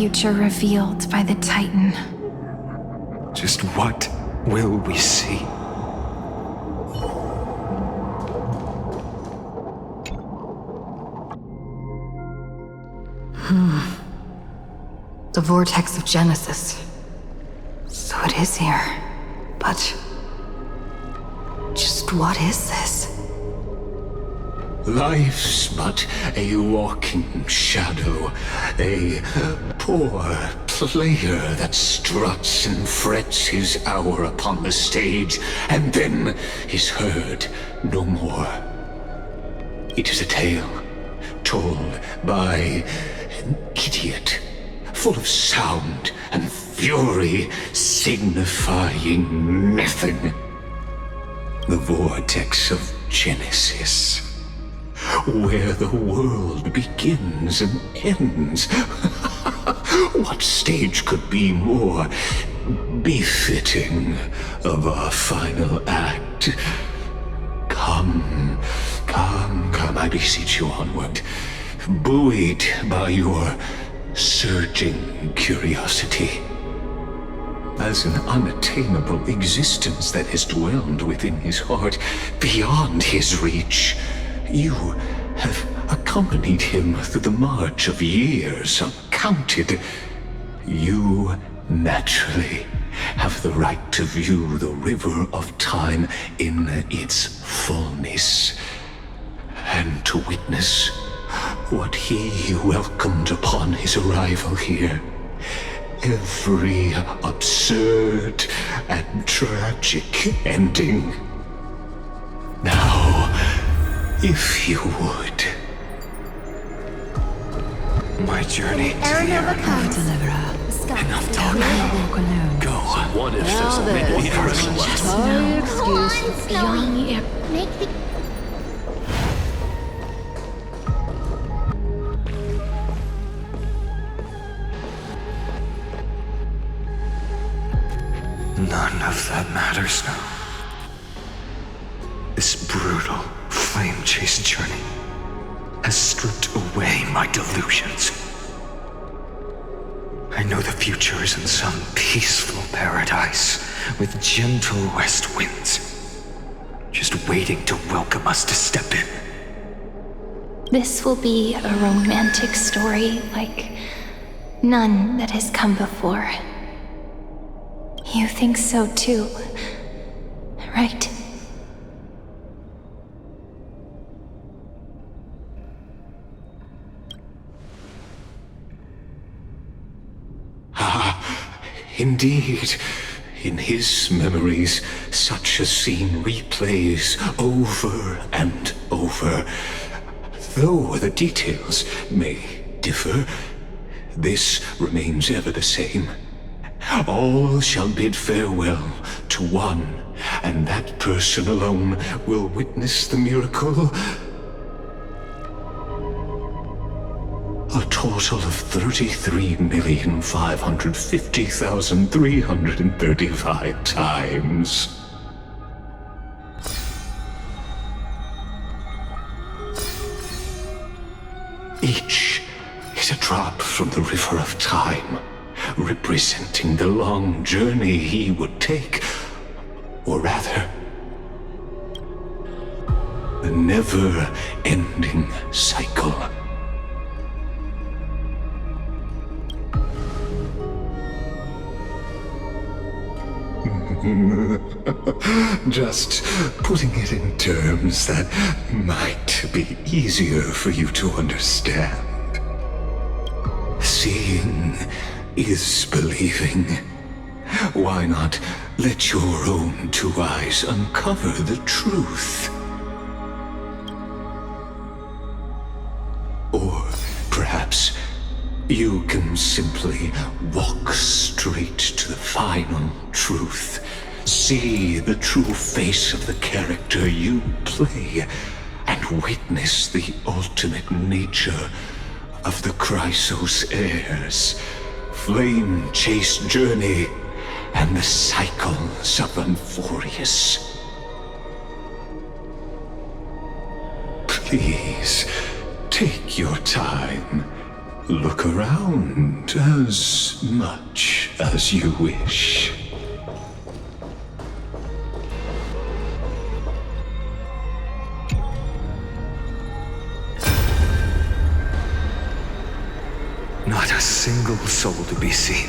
future revealed by the Titan. Just what will we see? The vortex of Genesis. So it is here. But just what is this? Life's but a walking shadow, a poor player that struts and frets his hour upon the stage, and then is heard no more. It is a tale told by an idiot, full of sound and fury, signifying nothing. The vortex of Genesis, where the world begins and ends. What stage could be more befitting of our final act? Come, I beseech you onward, buoyed by your surging curiosity. As an unattainable existence that has dwelled within his heart, beyond his reach, you have accompanied him through the march of years uncounted. You naturally have the right to view the river of time in its fullness, and to witness what he welcomed upon his arrival here. Every absurd and tragic ending. Now, if you would. My journey to the Aranova comes. Enough talk. Go. What if there's only one person left? No excuse beyond the air. Make the None of that matters now. This brutal, flame-chased journey has stripped away my delusions. I know the future is in some peaceful paradise with gentle west winds, just waiting to welcome us to step in. This will be a romantic story like none that has come before. You think so too, right? Indeed, in his memories, such a scene replays over and over. Though the details may differ, this remains ever the same. All shall bid farewell to one, and that person alone will witness the miracle. A total of 33,550,335 times. Each is a drop from the river of time, representing the long journey he would take, or rather, the never-ending cycle. Just putting it in terms that might be easier for you to understand. Seeing is believing. Why not let your own two eyes uncover the truth? Or perhaps you can simply walk straight to the final truth. See the true face of the character you play, and witness the ultimate nature of the Chrysos heirs, flame-chased journey, and the cycles of Amphoreus. Please, take your time. Look around as much as you wish. Not a single soul to be seen.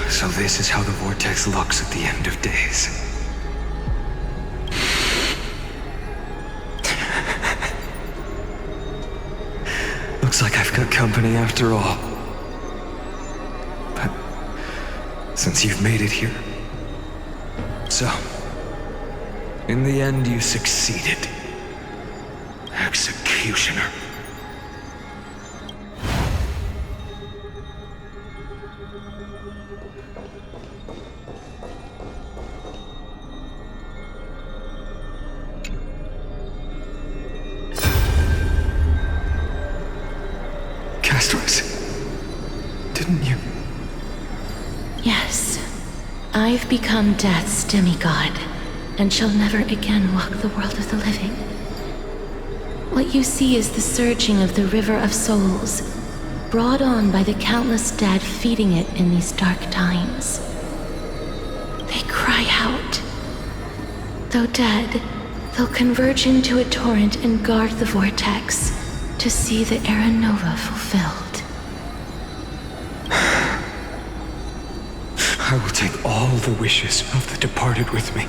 So this is how the vortex looks at the end of days. Looks like I've got company after all. But since you've made it here... So, in the end you succeeded. Executioner. Didn't you? Yes. I've become Death's demigod, and shall never again walk the world of the living. What you see is the surging of the river of souls, brought on by the countless dead feeding it in these dark times. They cry out. Though dead, they'll converge into a torrent and guard the vortex to see the Era Nova fulfilled. I will take all the wishes of the departed with me.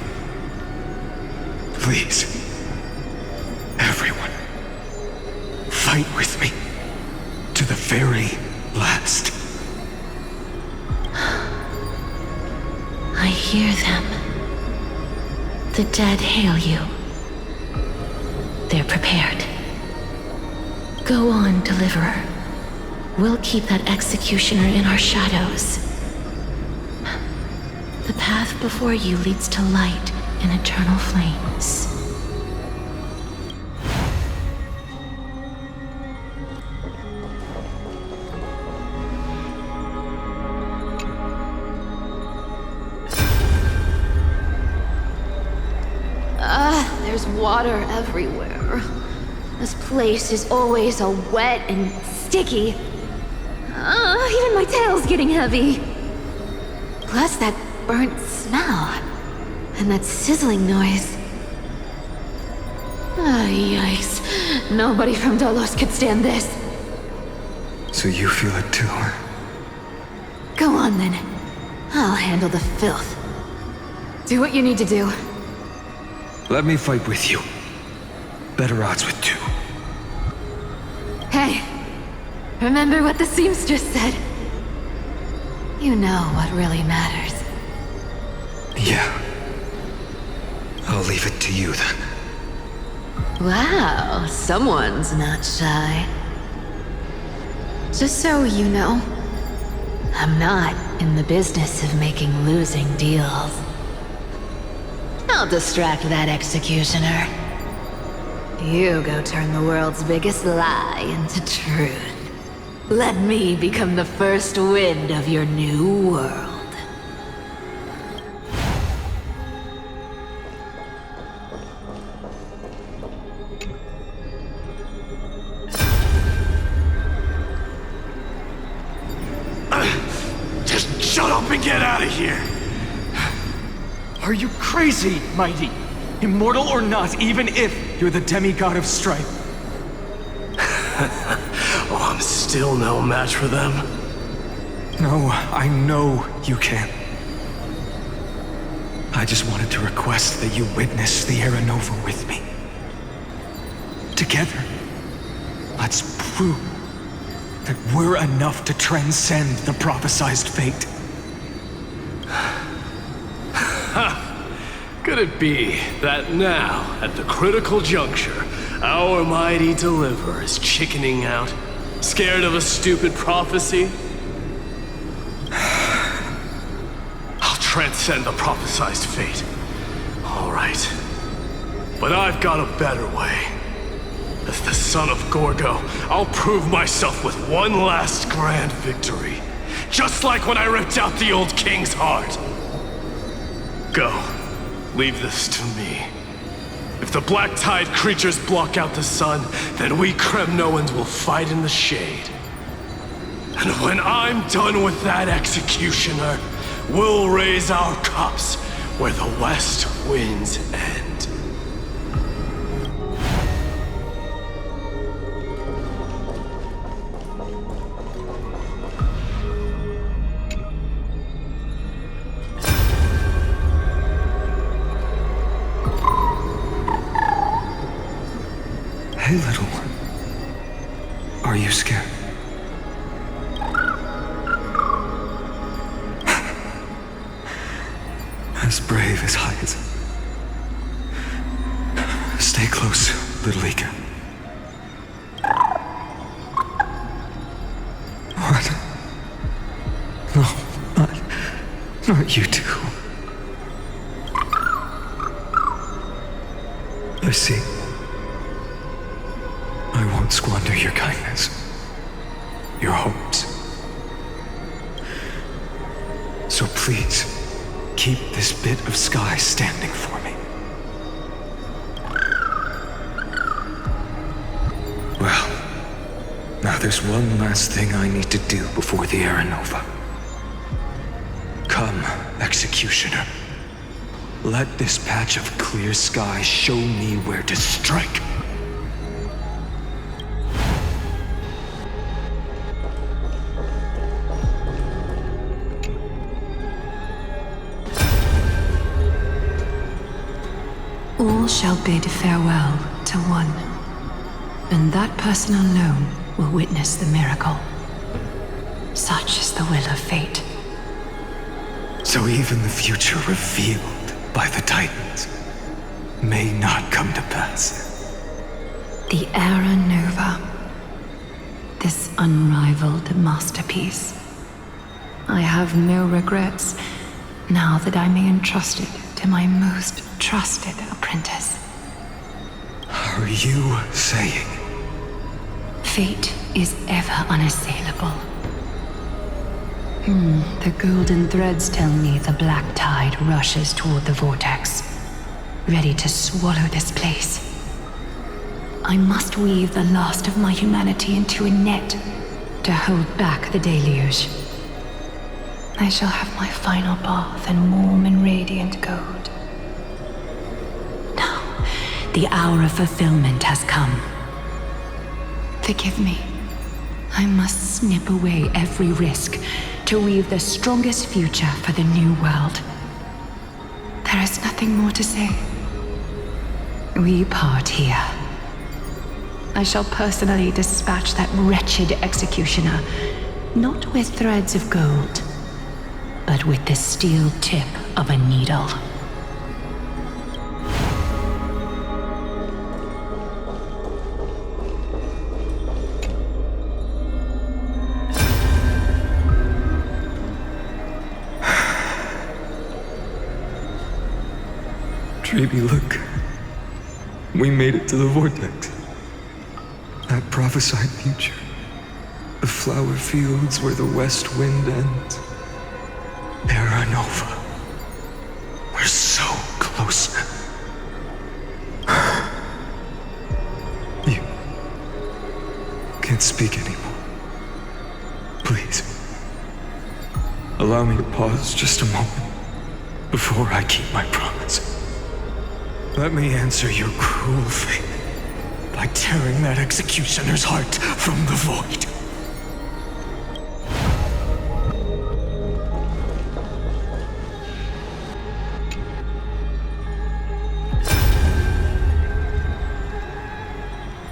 Please, everyone, fight with me to the very last. I hear them. The dead hail you. They're prepared. Go on, Deliverer. We'll keep that executioner in our shadows. The path before you leads to light and eternal flames. There's water everywhere. This place is always all wet and sticky. Even my tail's getting heavy. Plus that burnt smell. And that sizzling noise. Yikes. Nobody from Dolos could stand this. So you feel it too? Go on then. I'll handle the filth. Do what you need to do. Let me fight with you. Better odds with two. Hey, remember what the seamstress said? You know what really matters. Yeah. I'll leave it to you then. Wow, someone's not shy. Just so you know, I'm not in the business of making losing deals. I'll distract that executioner. You go turn the world's biggest lie into truth. Let me become the first wind of your new world. Just shut up and get out of here! Are you crazy, Mighty? Immortal or not, even if you're the demigod of strife. Oh, I'm still no match for them. No, I know you can. I just wanted to request that you witness the Era Nova with me. Together, let's prove that we're enough to transcend the prophesized fate. Could it be that now, at the critical juncture, our mighty deliverer is chickening out? Scared of a stupid prophecy? I'll transcend the prophesized fate. All right. But I've got a better way. As the son of Gorgo, I'll prove myself with one last grand victory. Just like when I ripped out the old king's heart. Go. Leave this to me. If the Black Tide creatures block out the sun, then we Kremnoans will fight in the shade. And when I'm done with that executioner, we'll raise our cups where the west winds end. Hey, little one. Are you scared? As brave as Hyacinth. Stay close, little Ika. What? No, not you two. I see. I won't squander your kindness, your hopes. So please, keep this bit of sky standing for me. Well, now there's one last thing I need to do before the Era Nova. Come, Executioner. Let this patch of clear sky show me where to strike. All shall bid farewell to one, and that person alone will witness the miracle. Such is the will of fate. So even the future revealed by the Titans may not come to pass. The Era Nova. This unrivaled masterpiece. I have no regrets now that I may entrust it to my most trusted apprentice. Are you saying? Fate is ever unassailable. The golden threads tell me the black tide rushes toward the vortex, ready to swallow this place. I must weave the last of my humanity into a net to hold back the deluge. I shall have my final bath in warm and radiant gold. Now, the hour of fulfillment has come. Forgive me. I must snip away every risk to weave the strongest future for the new world. There is nothing more to say. We part here. I shall personally dispatch that wretched executioner, not with threads of gold, but with the steel tip of a needle. Treeby, look. We made it to the vortex. That prophesied future. The flower fields where the west wind ends. Era Nova. We're so close now. You can't speak anymore. Please. Allow me to pause just a moment before I keep my promise. Let me answer your cruel fate by tearing that executioner's heart from the void.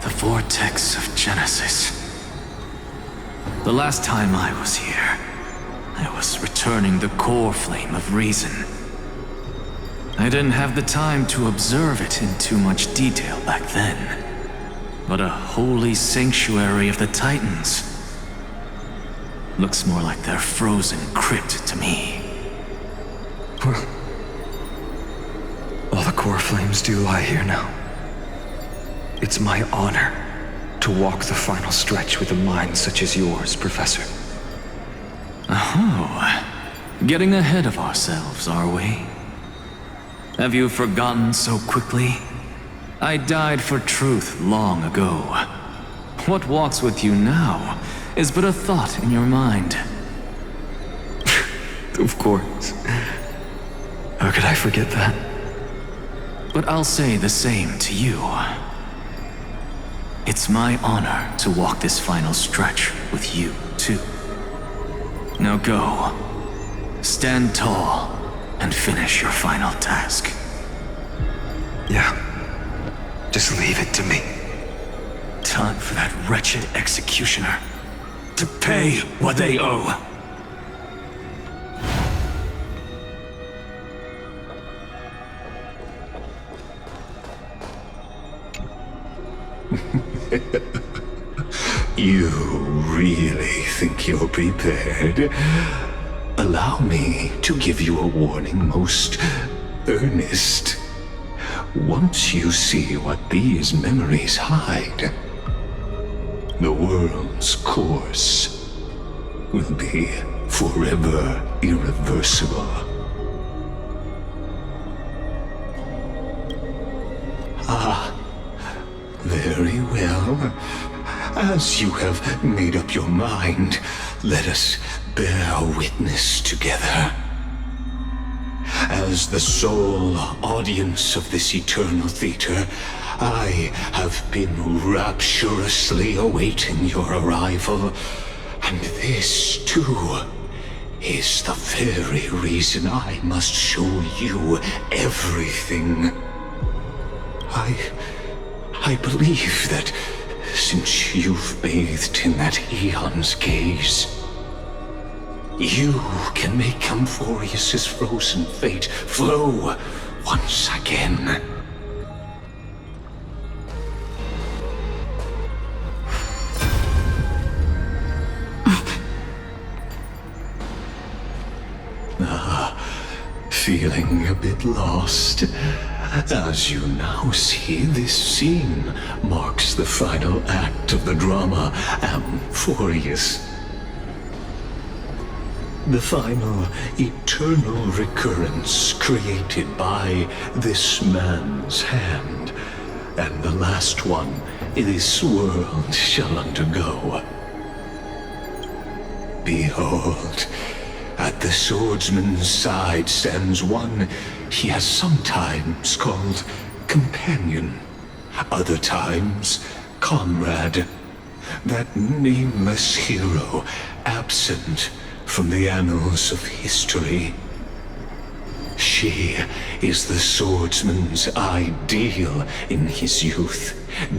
The vortex of Genesis. The last time I was here, I was returning the core flame of reason. I didn't have the time to observe it in too much detail back then. But a holy sanctuary of the Titans looks more like their frozen crypt to me. Well, all the core flames do lie here now. It's my honor to walk the final stretch with a mind such as yours, Professor. Oh, getting ahead of ourselves, are we? Have you forgotten so quickly? I died for truth long ago. What walks with you now is but a thought in your mind. Of course. How could I forget that? But I'll say the same to you. It's my honor to walk this final stretch with you, too. Now go. Stand tall and finish your final task. Yeah. Just leave it to me. Time for that wretched executioner to pay what they owe. You really think you're prepared? Allow me to give you a warning most earnest. Once you see what these memories hide, the world's course will be forever irreversible. Very well. As you have made up your mind, let us bear witness together. As the sole audience of this eternal theater, I have been rapturously awaiting your arrival, and this, too, is the very reason I must show you everything. I believe that since you've bathed in that Eon's gaze, you can make Amphoreus' frozen fate flow once again. Feeling a bit lost? As you now see, this scene marks the final act of the drama Amphoreus. The final eternal recurrence created by this man's hand, and the last one this world shall undergo. Behold, at the swordsman's side stands one he has sometimes called companion, other times comrade, that nameless hero absent from the annals of history. She is the swordsman's ideal in his youth,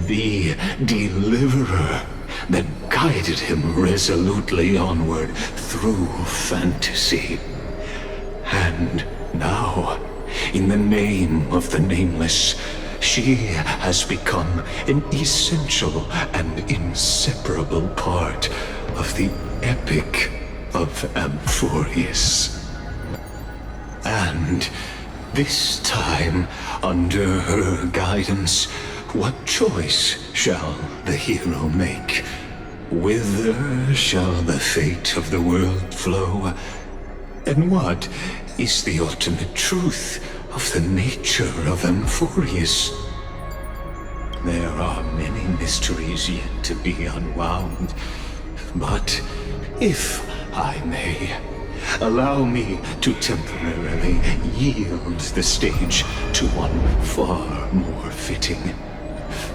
the deliverer that guided him resolutely onward through fantasy. And now, in the name of the Nameless, she has become an essential and inseparable part of the epic of Amphoreus. And this time, under her guidance, what choice shall the hero make? Whither shall the fate of the world flow? And what is the ultimate truth of the nature of Amphoreus? There are many mysteries yet to be unwound, but if I may, allow me to temporarily yield the stage to one far more fitting.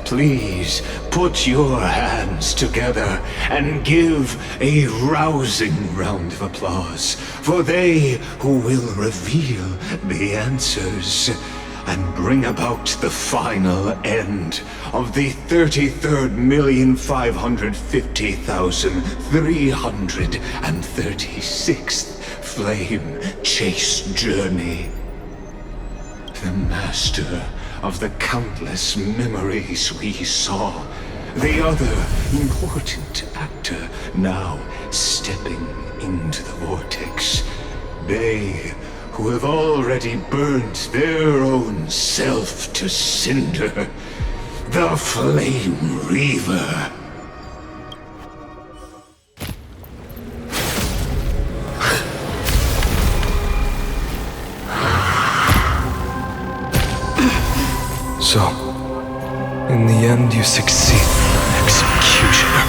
Please put your hands together and give a rousing round of applause for they who will reveal the answers and bring about the final end of the 33,550,336th flame chase journey. The master of the countless memories we saw, the other important actor now stepping into the vortex. They who have already burnt their own self to cinder, the Flame Reaver. So, In the end, you succeed. Executioner.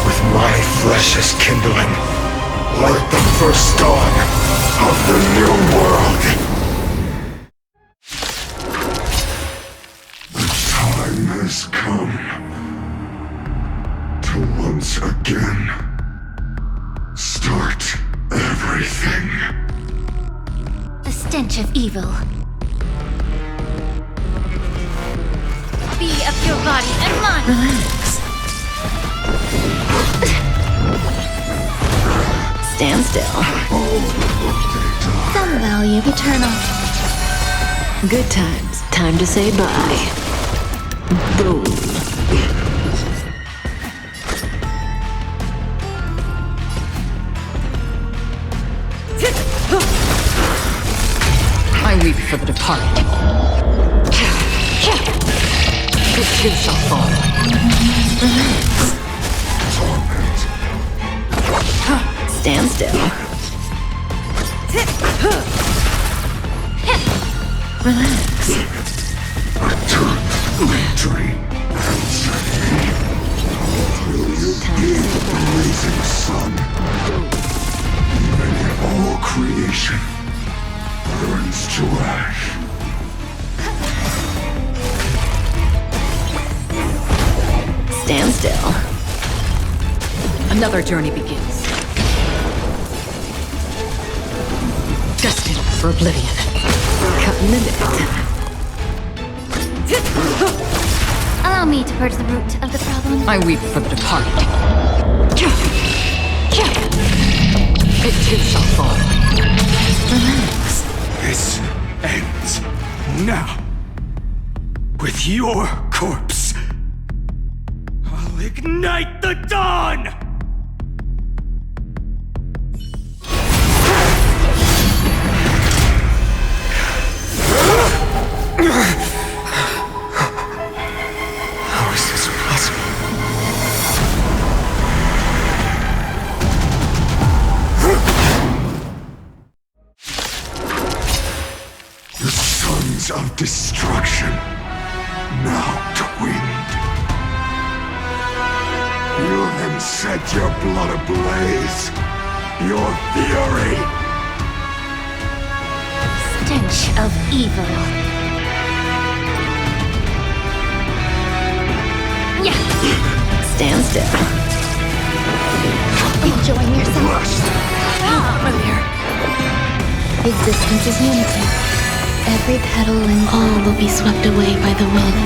With my flesh as kindling, like the first dawn of the new world. The time has come to once again start everything. The stench of evil. Be of your body and mind. Relax. Stand still. Some value eternal. Good times. Time to say bye. Boom. I weep for the departed. It too shall fall. Stand still. Relax. Victory. Will you be the blazing sun? Even all creation burns to ash. Stand still. Another journey begins. Destined for oblivion. Cutting the net. Allow me to purge the root of the problem. I weep for the departed. It too shall fall. Relax. This ends now. With your corpse. I'll ignite the dawn! How is this possible? The sons of destruction, now twinned. Feel them set your blood ablaze. Your fury. Stench of evil. Yeah. Stand still. Enjoying yourself. Familiar. Existence is unity. Every petal and All will be swept away by the wind.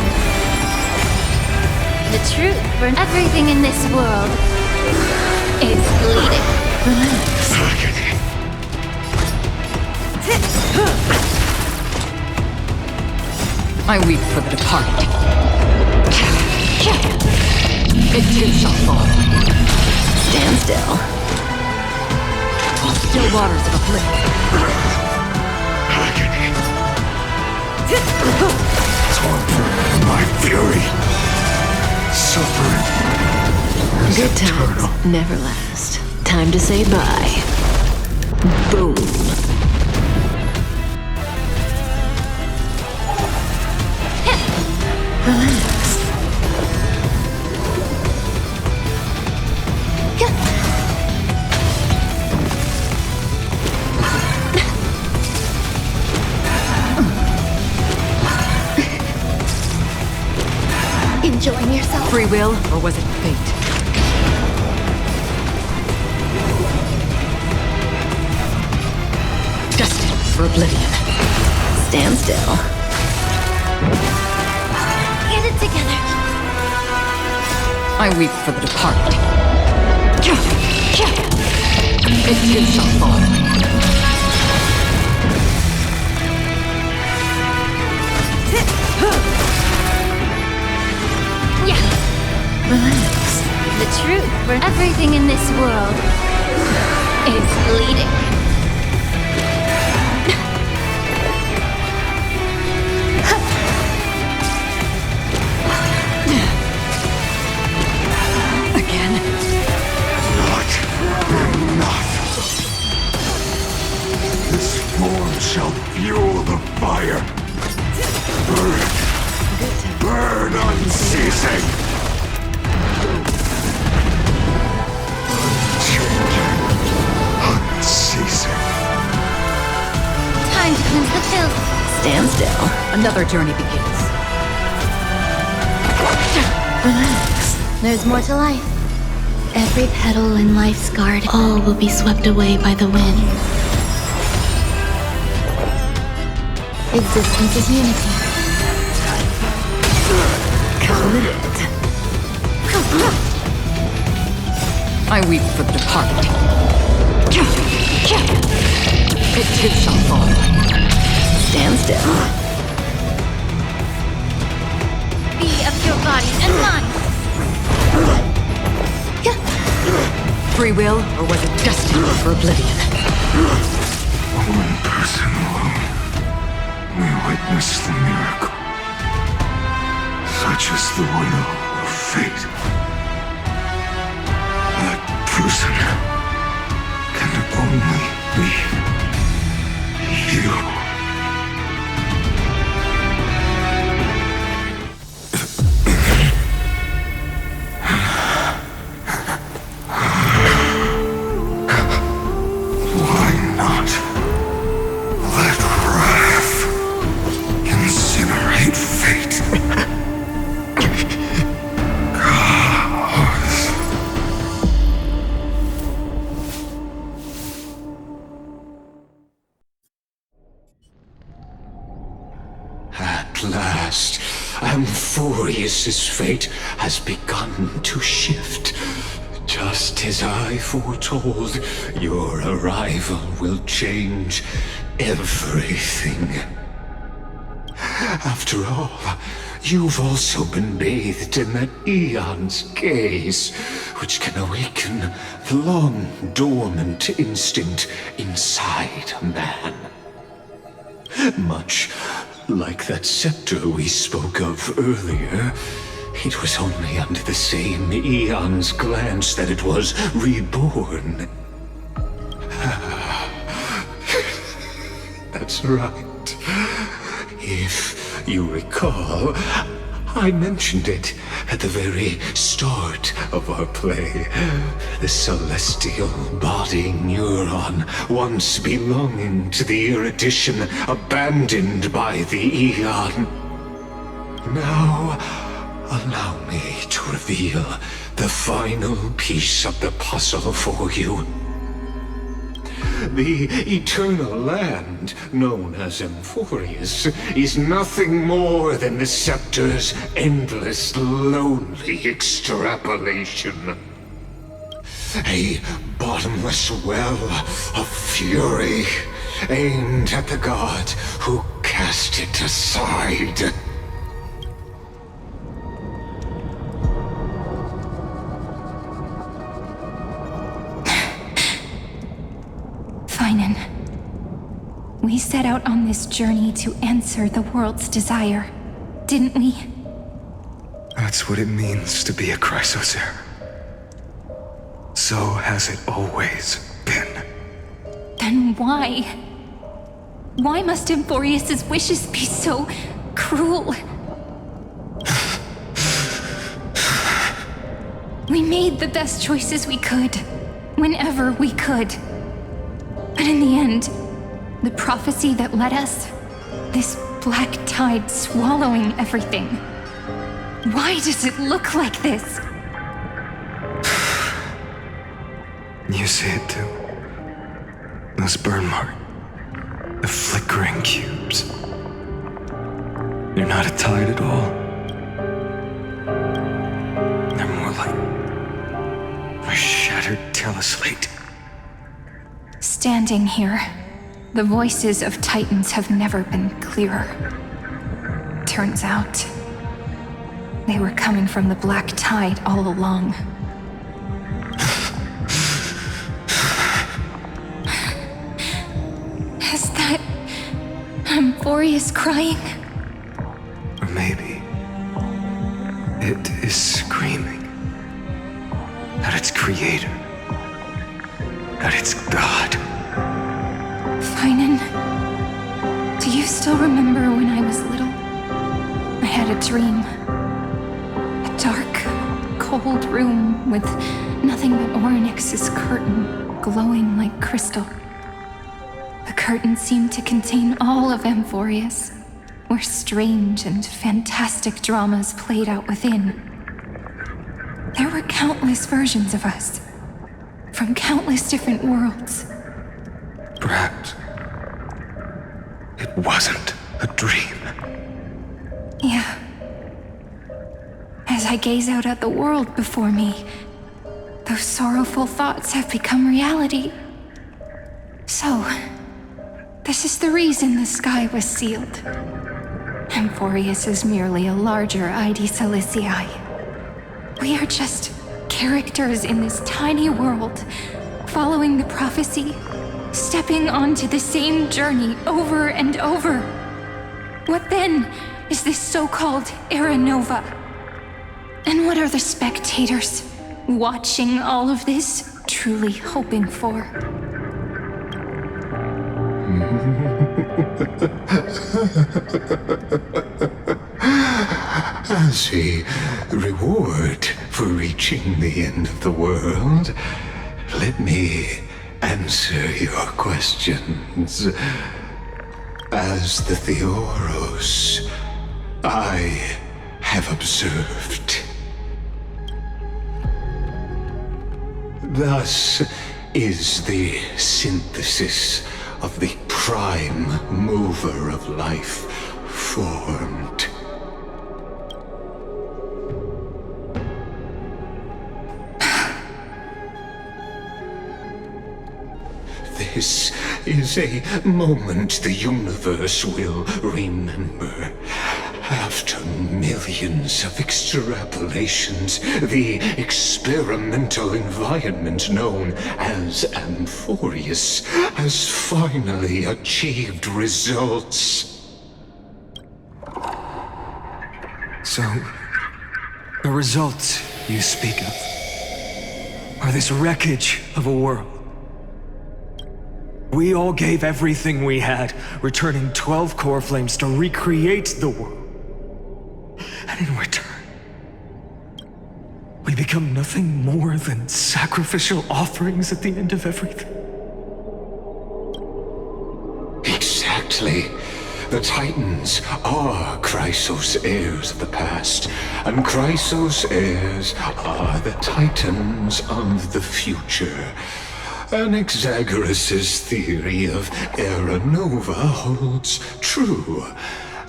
the truth for everything in this world is bleeding. Relax. I weep for the departed. It too shall fall. Stand still. Still waters of oblivion. Torture my fury. Suffering is Good eternal. times never last. Time to say bye. Boom. Relax. Enjoying yourself. Free will, or was it fate? Destined for oblivion. Stand still. Get it together. I weep for the departed. It too shall fall. Yeah. Relax. The truth for everything in this world is bleeding. Again. Not enough. This form shall fuel the fire. ceasing. Unceasing. Time to cleanse the filth. Stand still. Another journey begins. Relax. There's more to life. Every petal in life's garden, all will be swept away by the wind. Existence is unity. Counted it. I weep for the departed. It too shall fall. Stand still. Be of your body and mind. Free will, or was it destined for oblivion? One person alone may witness the miracle. Such is the will of fate. That person can only be you. Why not let wrath incinerate fate? At last, Amphoreus' fate has begun to shift. Just as I foretold, your arrival will change everything. After all, you've also been bathed in that Eon's gaze, which can awaken the long-dormant instinct inside a man. Much like that scepter we spoke of earlier, it was only under the same Eon's glance that it was reborn. That's right. If you recall, I mentioned it at the very start of our play. The celestial body neuron, once belonging to the erudition abandoned by the Eon. Now, allow me to reveal the final piece of the puzzle for you. The eternal land, known as Amphoreus, is nothing more than the scepter's endless, lonely extrapolation. A bottomless well of fury, aimed at the god who cast it aside. We set out on this journey to answer the world's desire, didn't we? That's what it means to be a Chrysosaur. So has it always been. Then why? Why must Amphoreus' wishes be so cruel? We made the best choices we could, whenever we could. But in the end, the prophecy that led us, this black tide swallowing everything. Why does it look like this? You see it too. Those burn marks. The flickering cubes. They're not a tide at all. They're more like a shattered teleslate. Standing here, the voices of Titans have never been clearer. Turns out, they were coming from the black tide all along. Is that Amphoreus crying? Or maybe it is screaming at its creator, at its god. Finan, do you still remember when I was little? I had a dream. A dark, cold room with nothing but Orynyx's curtain glowing like crystal. The curtain seemed to contain all of Amphoreus, where strange and fantastic dramas played out within. There were countless versions of us, from countless different worlds. Perhaps it wasn't a dream. Yeah. As I gaze out at the world before me, those sorrowful thoughts have become reality. So, this is the reason the sky was sealed. Amphoreus is merely a larger ID Silicii. We are just characters in this tiny world, following the prophecy, stepping onto the same journey over and over. What then is this so-called Era Nova? And what are the spectators watching all of this truly hoping for? As a reward for reaching the end of the world, let me answer your questions. As the Theoros, I have observed. Thus is the synthesis of the prime mover of life formed. This is a moment the universe will remember. After millions of extrapolations, the experimental environment known as Amphoreus has finally achieved results. So, the results you speak of are this wreckage of a world. We all gave everything we had, returning 12 core flames to recreate the world. And in return, we become nothing more than sacrificial offerings at the end of everything. Exactly. The Titans are Chrysos heirs of the past, and Chrysos heirs are the Titans of the future. Anaxagoras' theory of Era Nova holds true,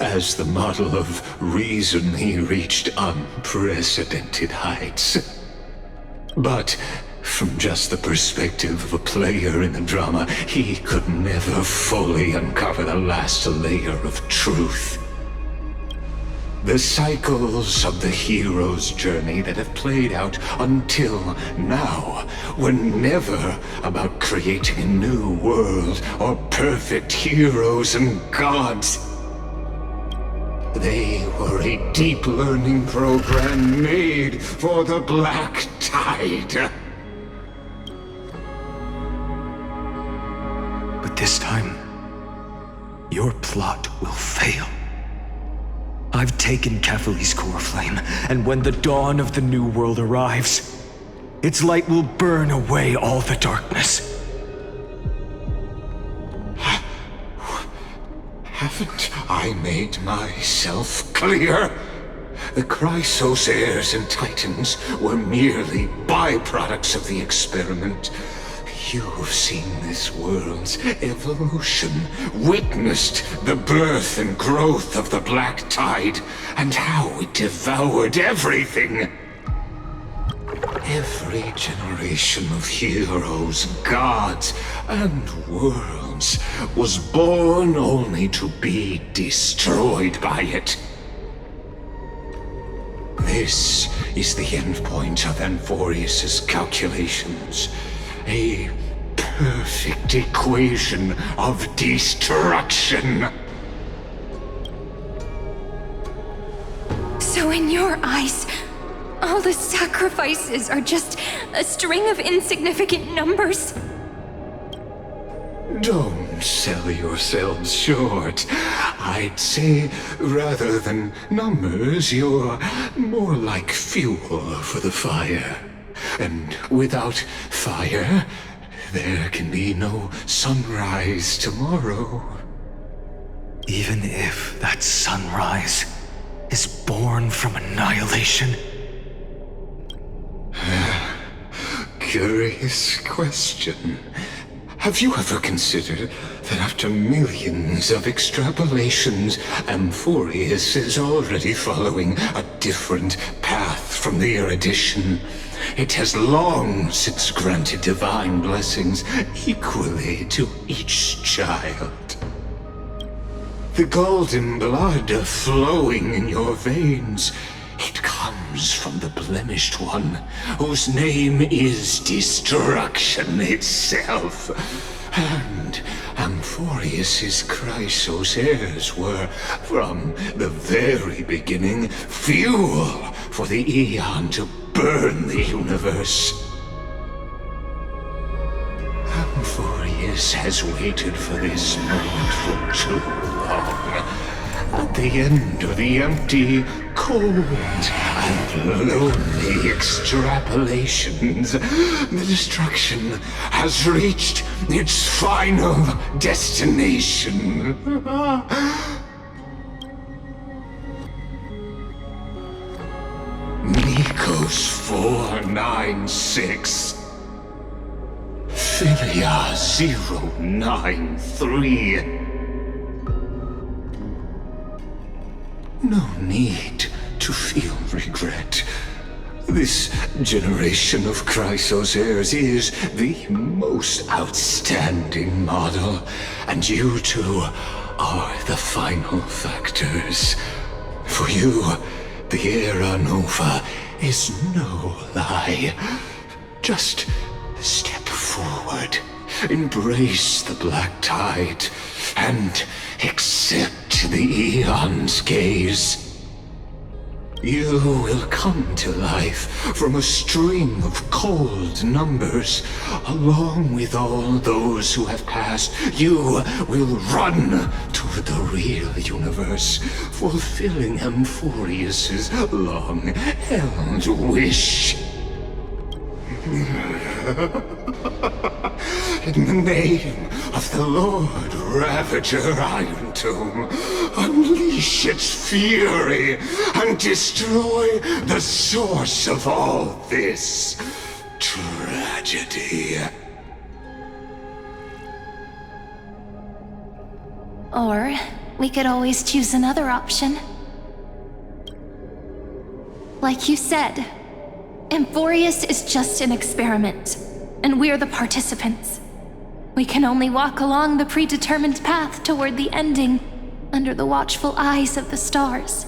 as the model of reason he reached unprecedented heights. But from just the perspective of a player in the drama, he could never fully uncover the last layer of truth. The cycles of the hero's journey that have played out until now were never about creating a new world or perfect heroes and gods. They were a deep learning program made for the Black Tide. But this time, your plot will fail. I've taken Kephale's core flame, and when the dawn of the new world arrives, its light will burn away all the darkness. Haven't I made myself clear? The Chrysos heirs and Titans were merely byproducts of the experiment. You've seen this world's evolution, witnessed the birth and growth of the Black Tide, and how it devoured everything. Every generation of heroes, gods, and worlds was born only to be destroyed by it. This is the endpoint of Amphoreus' calculations. A perfect equation of destruction. So in your eyes, all the sacrifices are just a string of insignificant numbers? Don't Don't sell yourselves short. I'd say, rather than numbers, you're more like fuel for the fire. And without fire, there can be no sunrise tomorrow. Even if that sunrise is born from annihilation? Curious question. Have you ever considered that after millions of extrapolations, Amphoreus is already following a different path from the erudition? It has long since granted divine blessings equally to each child. The golden blood flowing in your veins, it comes from the blemished one, whose name is destruction itself. And Amphoreus's Chrysos heirs were, from the very beginning, fuel for the Aeon to burn the universe. Amphoreus has waited for this moment for too long. At the end of the empty, cold, and lonely extrapolations, the destruction has reached its final destination. Nikos 496. Philia 093. No need to feel regret. This generation of Chrysos heirs is the most outstanding model, and you two are the final factors. For you, the Era Nova is no lie. Just step forward, embrace the black tide, and accept the Aeon's gaze. You will come to life from a string of cold numbers. Along with all those who have passed, you will run toward the real universe, fulfilling Amphoreus's long-held wish. In the name of the Lord Ravager Iron Tomb, unleash its fury and destroy the source of all this tragedy. Or we could always choose another option. Like you said, Amphoreus is just an experiment, and we're the participants. We can only walk along the predetermined path toward the ending, under the watchful eyes of the stars.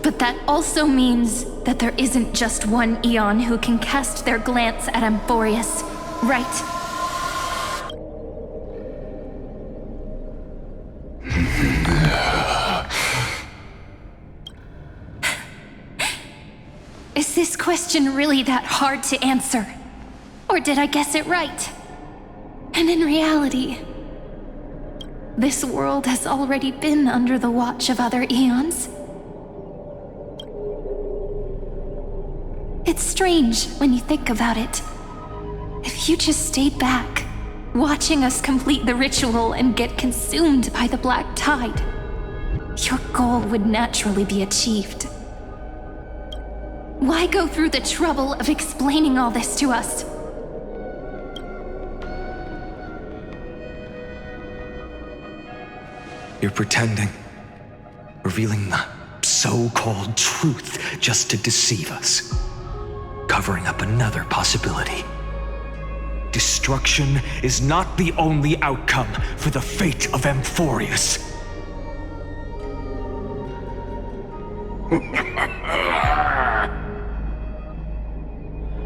But that also means that there isn't just one Aeon who can cast their glance at Amphoreus, right? Is this question really that hard to answer? Or did I guess it right? And in reality, this world has already been under the watch of other Aeons. It's strange when you think about it. If you just stayed back, watching us complete the ritual and get consumed by the black tide, your goal would naturally be achieved. Why go through the trouble of explaining all this to us? You're pretending. Revealing the so-called truth just to deceive us. Covering up another possibility. Destruction is not the only outcome for the fate of Amphoreus.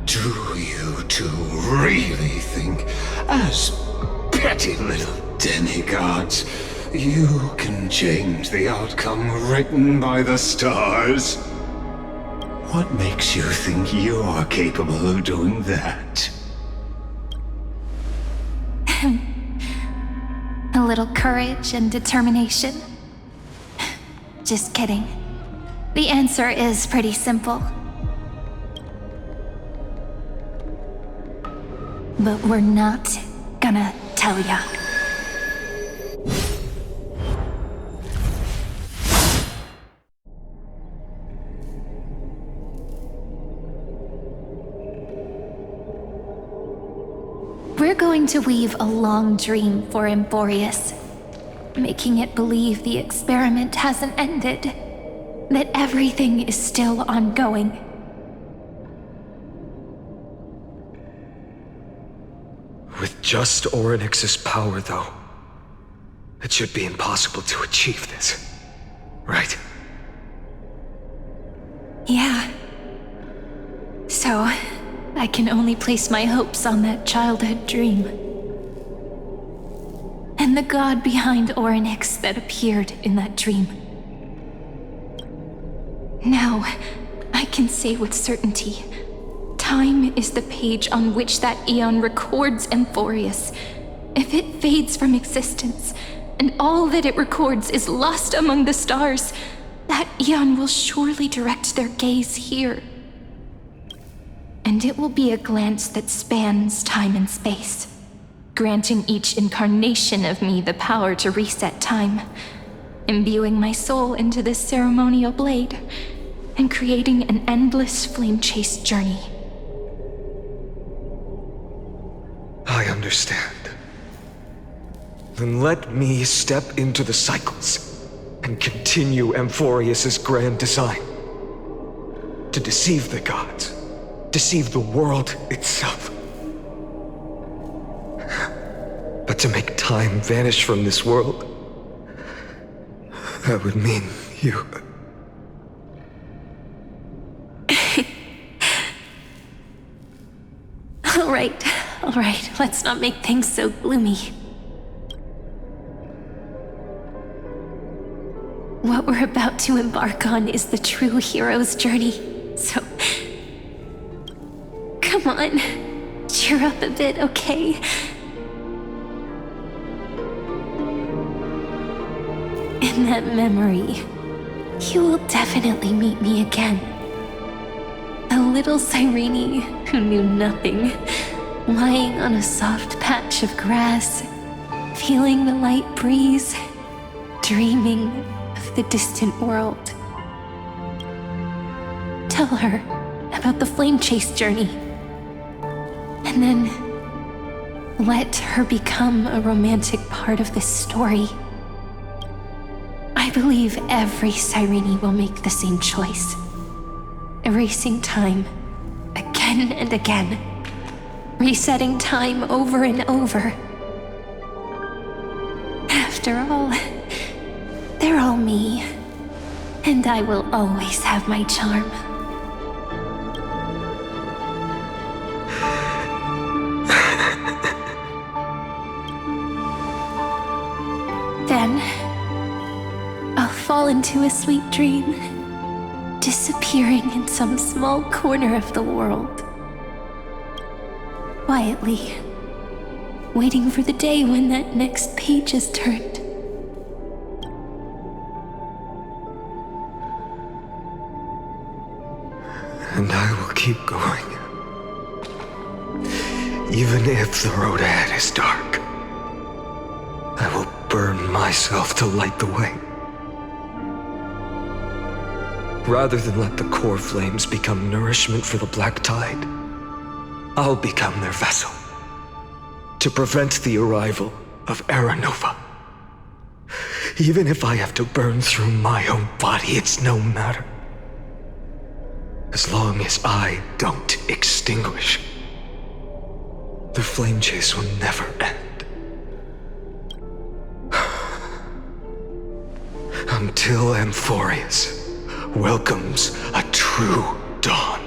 Do you two really think, as petty little demigods, you can change the outcome written by the stars? What makes you think you're capable of doing that? little courage and determination? Just kidding. The answer is pretty simple. But we're not gonna tell ya. We're going to weave a long dream for Amphoreus, making it believe the experiment hasn't ended, that everything is still ongoing. With just Orynyx's power, though, it should be impossible to achieve this, right? Yeah. So, I can only place my hopes on that childhood dream. And the god behind Orynyx that appeared in that dream. Now, I can say with certainty, time is the page on which that eon records Amphoreus. If it fades from existence, and all that it records is lost among the stars, that eon will surely direct their gaze here. And it will be a glance that spans time and space, granting each incarnation of me the power to reset time, imbuing my soul into this ceremonial blade, and creating an endless flame-chased journey. I understand. Then let me step into the cycles and continue Amphoreus's grand design. To deceive the gods, deceive the world itself. But to make time vanish from this world, that would mean you... All right, let's not make things so gloomy. What we're about to embark on is the true hero's journey, so... Come on, cheer up a bit, okay? In that memory, you will definitely meet me again. A little Cyrene who knew nothing, lying on a soft patch of grass, feeling the light breeze, dreaming of the distant world. Tell her about the flame chase journey, and then let her become a romantic part of this story. I believe every Cyrene will make the same choice, erasing time again and again, resetting time over and over. After all, they're all me, and I will always have my charm. Then, I'll fall into a sweet dream, disappearing in some small corner of the world. Quietly, waiting for the day when that next page is turned. And I will keep going. Even if the road ahead is dark, I will burn myself to light the way. Rather than let the core flames become nourishment for the black tide, I'll become their vessel, to prevent the arrival of Era Nova. Even if I have to burn through my own body, it's no matter. As long as I don't extinguish, the flame chase will never end. Until Amphoreus welcomes a true dawn.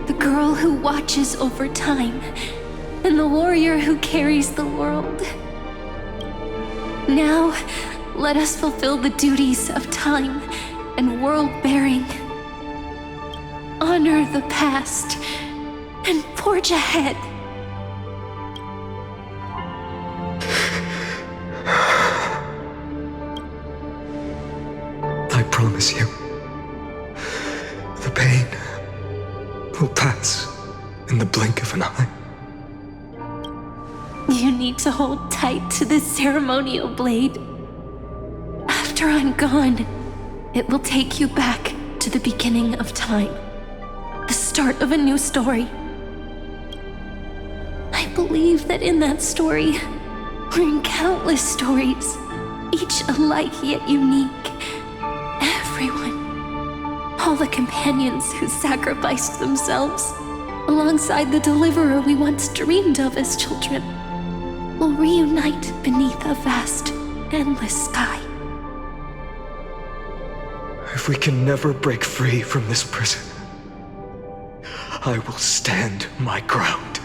The girl who watches over time, and the warrior who carries the world. Now, let us fulfill the duties of time and world-bearing. Honor the past and forge ahead. will pass in the blink of an eye. You need to hold tight to this ceremonial blade. After I'm gone, it will take you back to the beginning of time. The start of a new story. I believe that in that story, or in countless stories, each alike yet unique, everyone, all the companions who sacrificed themselves, alongside the deliverer we once dreamed of as children, will reunite beneath a vast, endless sky. If we can never break free from this prison, I will stand my ground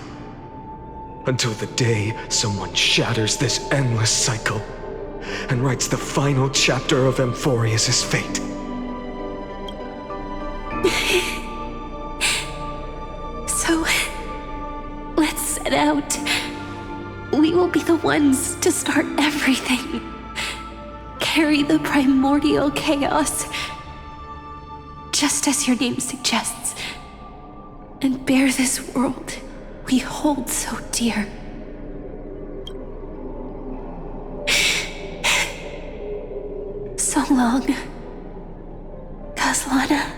until the day someone shatters this endless cycle and writes the final chapter of Amphoreus' fate. So, let's set out. We will be the ones to start everything. Carry the primordial chaos, just as your name suggests, and bear this world we hold so dear. So long, Kaslana.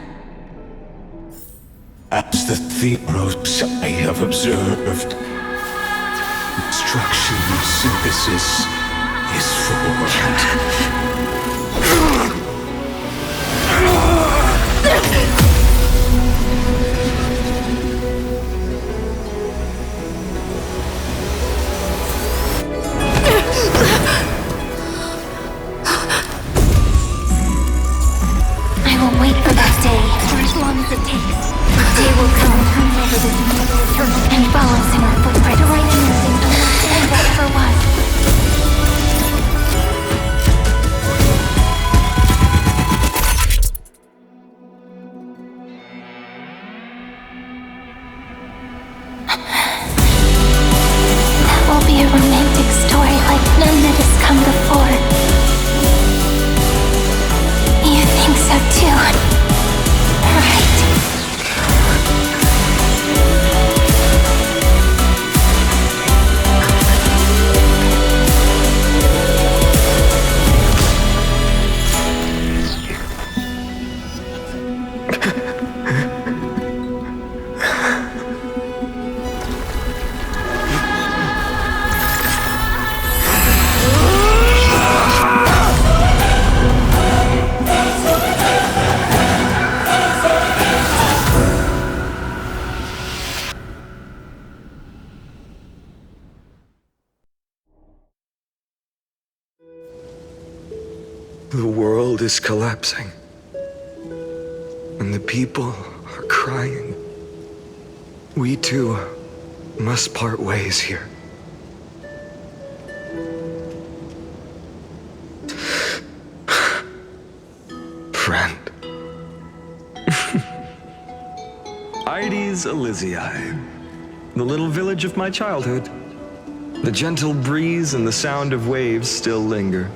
As the Theros I have observed, instruction synthesis is formed. I will wait for that day for as long as it takes. The day will come turn over this immortal turtle and follows in our footprint to write anything unless that ever was. That will be a romantic story like none that has come before. You think so too, right? The world is collapsing, and the people are crying. We too must part ways here. Friend. Ides Elysiae, the little village of my childhood. The gentle breeze and the sound of waves still linger.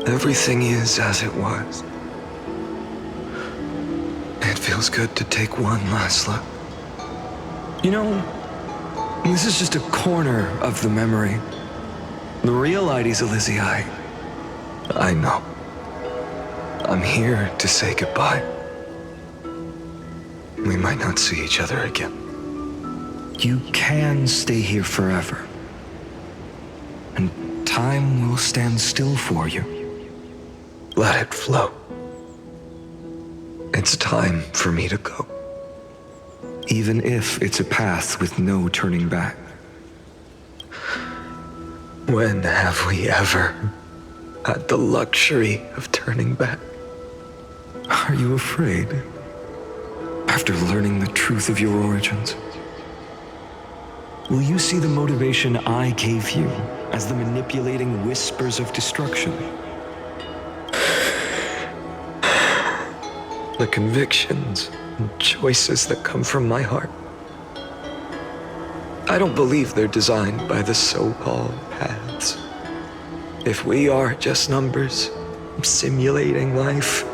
Everything is as it was. It feels good to take one last look. You know, this is just a corner of the memory. The real Ides Elysiae. I know. I'm here to say goodbye. We might not see each other again. You can stay here forever. And time will stand still for you. Let it flow. It's time for me to go. Even if it's a path with no turning back. When have we ever had the luxury of turning back? Are you afraid? After learning the truth of your origins? Will you see the motivation I gave you as the manipulating whispers of destruction? The convictions and choices that come from my heart. I don't believe they're designed by the so-called paths. If we are just numbers, simulating life,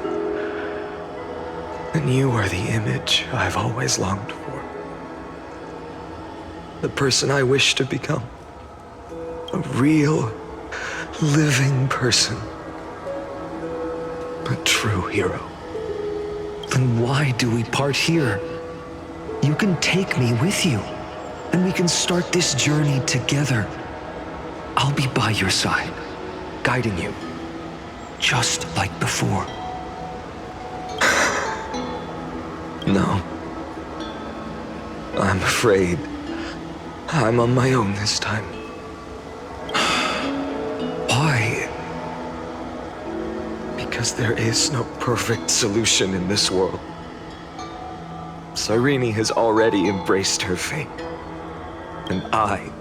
And you are the image I've always longed for. The person I wish to become. A real, living person. A true hero. Then why do we part here? You can take me with you, and we can start this journey together. I'll be by your side, guiding you, just like before. No. I'm afraid I'm on my own this time. Why? Because there is no perfect solution in this world. Cyrene has already embraced her fate. And I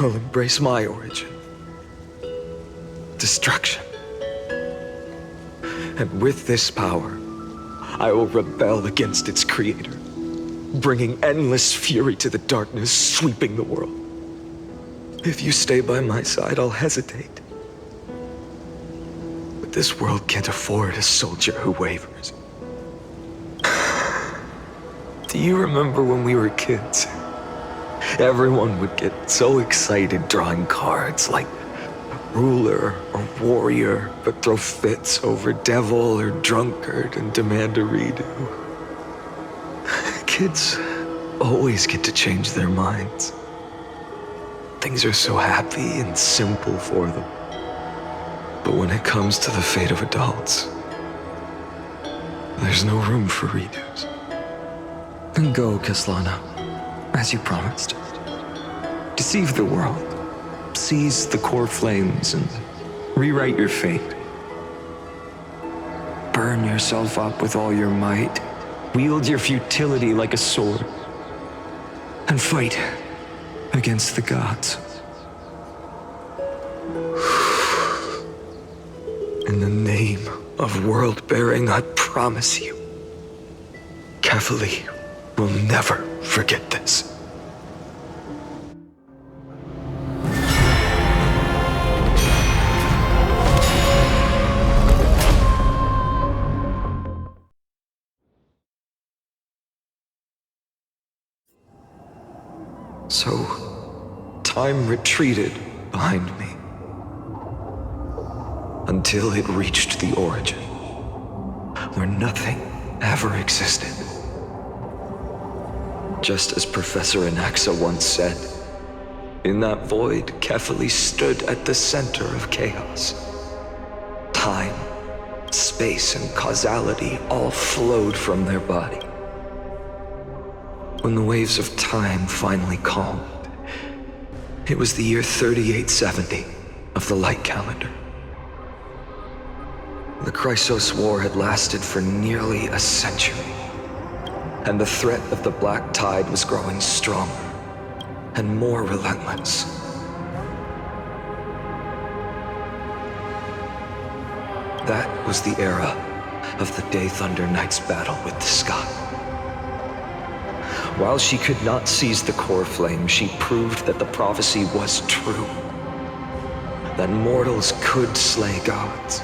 will embrace my origin. Destruction. And with this power, I will rebel against its creator, bringing endless fury to the darkness, sweeping the world. If you stay by my side, I'll hesitate. But this world can't afford a soldier who wavers. Do you remember when we were kids? Everyone would get so excited drawing cards like ruler or warrior, but throw fits over devil or drunkard and demand a redo. Kids always get to change their minds. Things are so happy and simple for them. But when it comes to the fate of adults, there's no room for redos. Then go, Kaslana, as you promised. Deceive the world. Seize the core flames and rewrite your fate. Burn yourself up with all your might. Wield your futility like a sword. And fight against the gods. In the name of world-bearing, I promise you, Kefali will never forget this. So, time retreated behind me until it reached the origin, where nothing ever existed. Just as Professor Anaxa once said, in that void, Kefali stood at the center of chaos. Time, space, and causality all flowed from their body. When the waves of time finally calmed, it was the year 3870 of the light calendar. The Chrysos War had lasted for nearly a century, and the threat of the Black Tide was growing stronger and more relentless. That was the era of the Day Thunder Knight's battle with the sky. While she could not seize the core flame, she proved that the prophecy was true. That mortals could slay gods.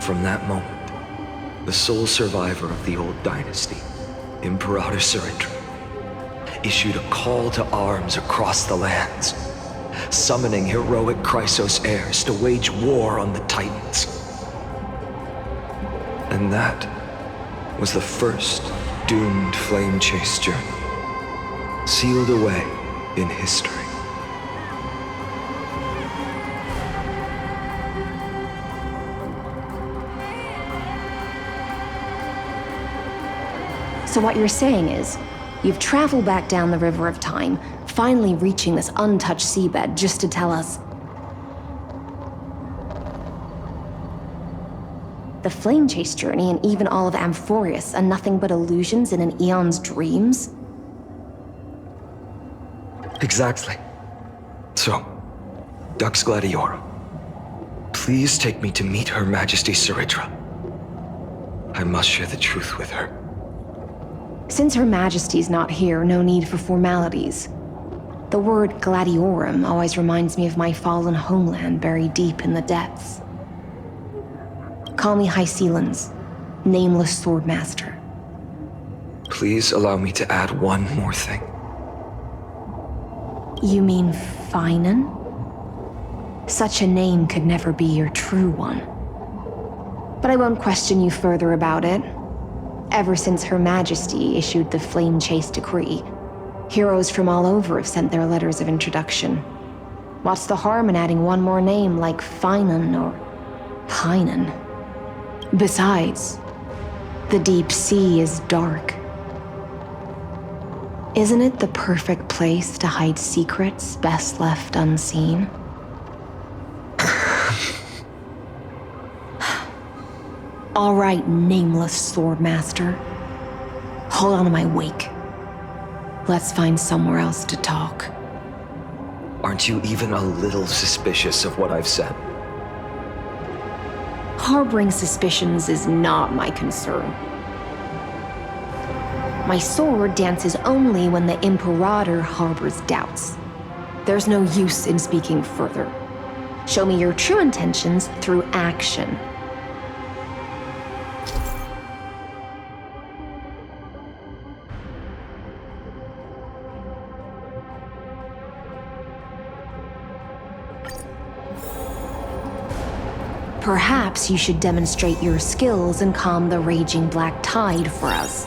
From that moment, the sole survivor of the old dynasty, Imperator Sarindra, issued a call to arms across the lands, summoning heroic Chrysos heirs to wage war on the Titans. And that was the first doomed flame chase journey, sealed away in history. So what you're saying is, you've traveled back down the River of Time, finally reaching this untouched seabed just to tell us the flame chase journey and even all of Amphoreus are nothing but illusions in an eon's dreams? Exactly. So, Dux Gladiorum, please take me to meet Her Majesty Sarindra. I must share the truth with her. Since Her Majesty's not here, no need for formalities. The word Gladiorum always reminds me of my fallen homeland buried deep in the depths. Call me High Sealans, nameless swordmaster. Please allow me to add one more thing. You mean Finan? Such a name could never be your true one. But I won't question you further about it. Ever since Her Majesty issued the Flame Chase Decree, heroes from all over have sent their letters of introduction. What's the harm in adding one more name like Finan or Pinan? Besides, the deep sea is dark. Isn't it the perfect place to hide secrets best left unseen? All right, nameless swordmaster. Hold on to my wake. Let's find somewhere else to talk. Aren't you even a little suspicious of what I've said? Harboring suspicions is not my concern. My sword dances only when the Imperator harbors doubts. There's no use in speaking further. Show me your true intentions through action. Perhaps you should demonstrate your skills and calm the raging black tide for us.